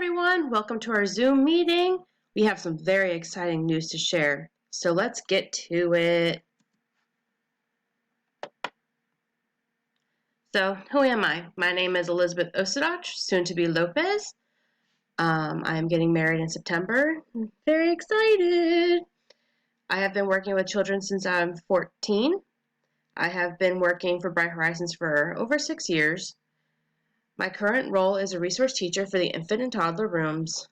everyone, welcome to our Zoom meeting. We have some very exciting news to share, so let's get to it. So, who am I? My name is Elizabeth Osadach, soon to be Lopez. I am getting married in September. I'm very excited. I have been working with children since I'm 14. I have been working for Bright Horizons for over 6 years. My current role is a resource teacher for the infant and toddler rooms.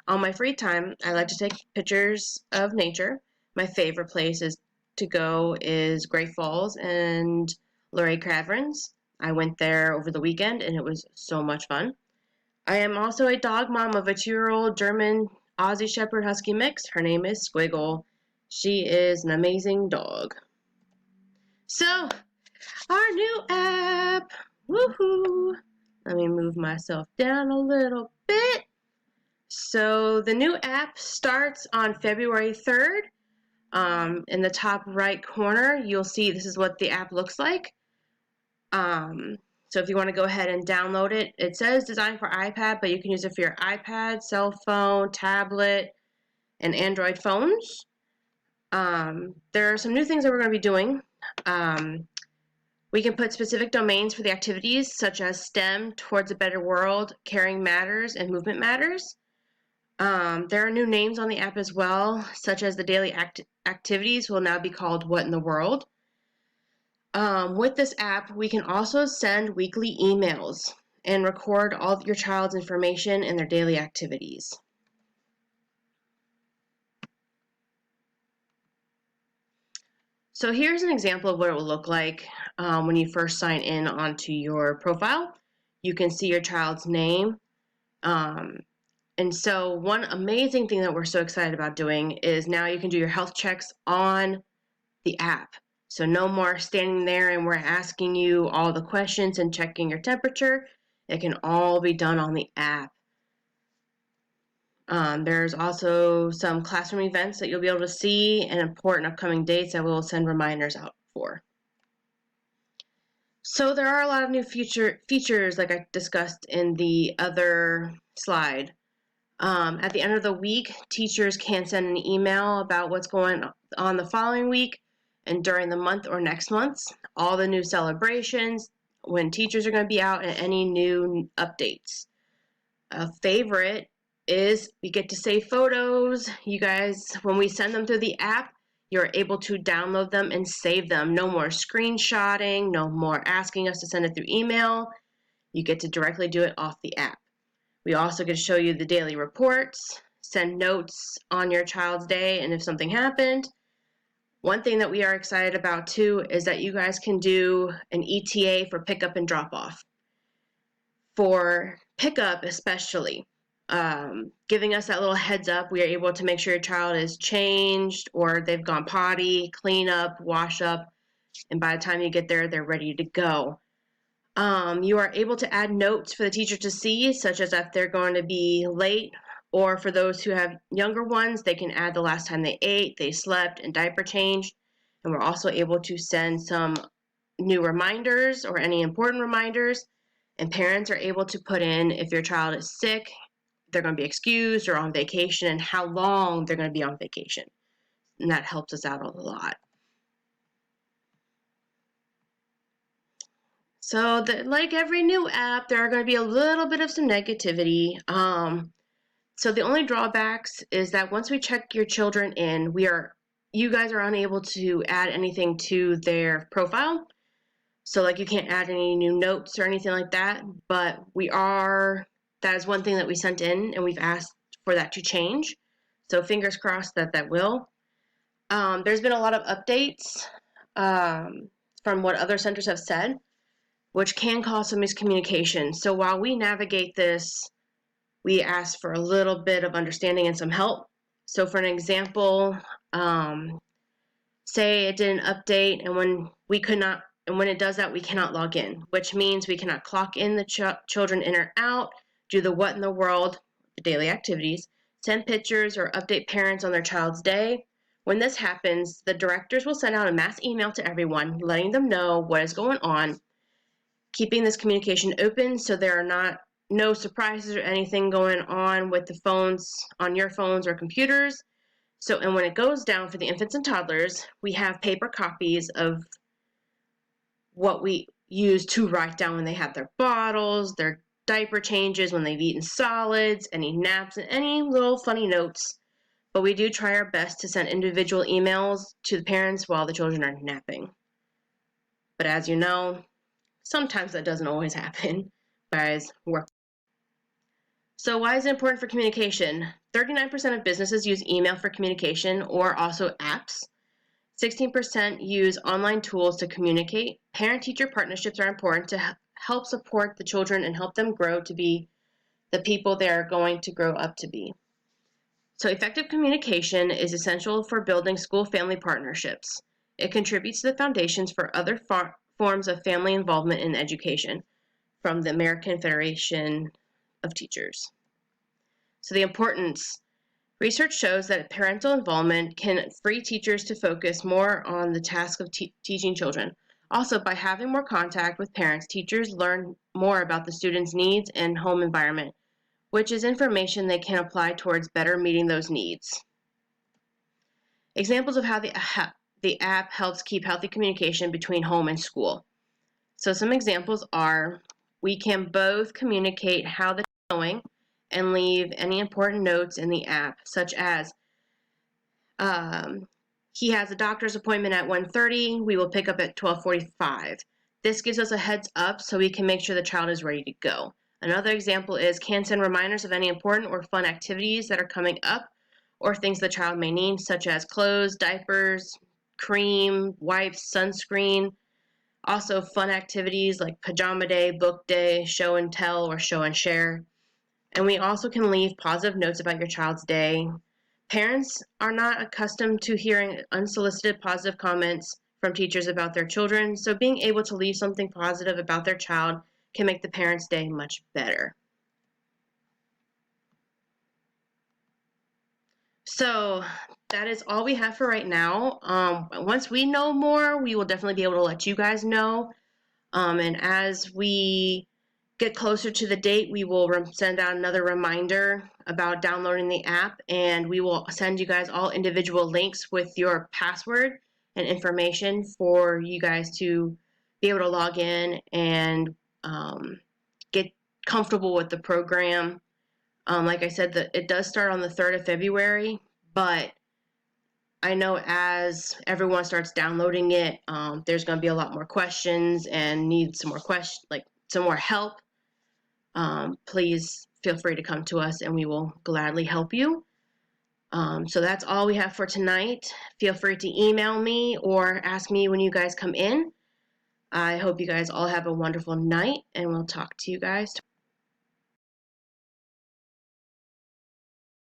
On my free time, I like to take pictures of nature. My favorite places to go is Great Falls and Luray Caverns. I went there over the weekend and it was so much fun. I am also a dog mom of a 2-year-old German Aussie Shepherd Husky mix. Her name is Squiggle. She is an amazing dog. So, our new app. Woohoo! Let me move myself down a little bit. So the new app starts on February 3rd. In the top right corner, you'll see this is what the app looks like. So if you want to go ahead and download it, it says designed for iPad, but you can use it for your iPad, cell phone, tablet, and Android phones. There are some new things that we're going to be doing. We can put specific domains for the activities, such as STEM, Towards a Better World, Caring Matters, and Movement Matters. There are new names on the app as well, such as the daily activities will now be called What in the World. With this app, we can also send weekly emails and record all of your child's information and their daily activities. So here's an example of what it will look like when you first sign in onto your profile. You can see your child's name. And so one amazing thing that we're so excited about doing is now you can do your health checks on the app. So no more standing there and we're asking you all the questions and checking your temperature. It can all be done on the app. There's also some classroom events that you'll be able to see and important upcoming dates that we'll send reminders out for. So there are a lot of new features like I discussed in the other slide. At the end of the week, teachers can send an email about what's going on the following week and during the month or next months, all the new celebrations, when teachers are going to be out, and any new updates. A favorite is we get to save photos. You guys, when we send them through the app, you're able to download them and save them. No more screenshotting, no more asking us to send it through email. You get to directly do it off the app. We also get to show you the daily reports, send notes on your child's day, and if something happened. One thing that we are excited about too is that you guys can do an ETA for pickup and drop off. For pickup especially, giving us that little heads up, we are able to make sure your child is changed or they've gone potty, clean up, wash up, and by the time you get there, they're ready to go. You are able to add notes for the teacher to see, such as if they're going to be late, or for those who have younger ones, they can add the last time they ate, they slept, and diaper changed. And we're also able to send some new reminders or any important reminders. And parents are able to put in if your child is sick, they're going to be excused or on vacation, and how long they're going to be on vacation. And that helps us out a lot. So like every new app, there are going to be a little bit of some negativity. So the only drawbacks is that once we check your children in, you guys are unable to add anything to their profile. So like you can't add any new notes or anything like that, but that is one thing that we sent in and we've asked for that to change. So fingers crossed that will. There's been a lot of updates from what other centers have said, which can cause some miscommunication. So while we navigate this, we ask for a little bit of understanding and some help. So for an example, say it didn't update and when it does that, we cannot log in, which means we cannot clock in the children in or out, do the what in the world, the daily activities, send pictures or update parents on their child's day. When this happens, the directors will send out a mass email to everyone, letting them know what is going on, keeping this communication open so there are not no surprises or anything going on with the phones on your phones or computers. So, and when it goes down for the infants and toddlers, we have paper copies of what we use to write down when they have their bottles, their diaper changes, when they've eaten solids, any naps, and any little funny notes. But we do try our best to send individual emails to the parents while the children are napping. But as you know, sometimes that doesn't always happen. Guys, work. So why is it important for communication? 39% of businesses use email for communication or also apps. 16% use online tools to communicate. Parent-teacher partnerships are important to help support the children and help them grow to be the people they are going to grow up to be. So effective communication is essential for building school-family partnerships. It contributes to the foundations for other forms of family involvement in education from the American Federation of Teachers. So the importance. Research shows that parental involvement can free teachers to focus more on the task of teaching children. Also, by having more contact with parents, teachers learn more about the students' needs and home environment, which is information they can apply towards better meeting those needs. Examples of how the app helps keep healthy communication between home and school. So some examples are, we can both communicate how the day is going and leave any important notes in the app, such as he has a doctor's appointment at 1:30. We will pick up at 12:45. This gives us a heads up so we can make sure the child is ready to go. Another example is can send reminders of any important or fun activities that are coming up or things the child may need, such as clothes, diapers, cream, wipes, sunscreen. Also fun activities like pajama day, book day, show and tell, or show and share. And we also can leave positive notes about your child's day. Parents are not accustomed to hearing unsolicited positive comments from teachers about their children, so being able to leave something positive about their child can make the parent's day much better. So that is all we have for right now. Once we know more, we will definitely be able to let you guys know. And as we get closer to the date, we will send out another reminder about downloading the app, and we will send you guys all individual links with your password and information for you guys to be able to log in and get comfortable with the program. Like I said, it does start on the 3rd of February, but I know as everyone starts downloading it, there's going to be a lot more questions and need some more some more help. Please feel free to come to us and we will gladly help you. So that's all we have for tonight. Feel free to email me or ask me when you guys come in. I hope you guys all have a wonderful night, and we'll talk to you guys tomorrow.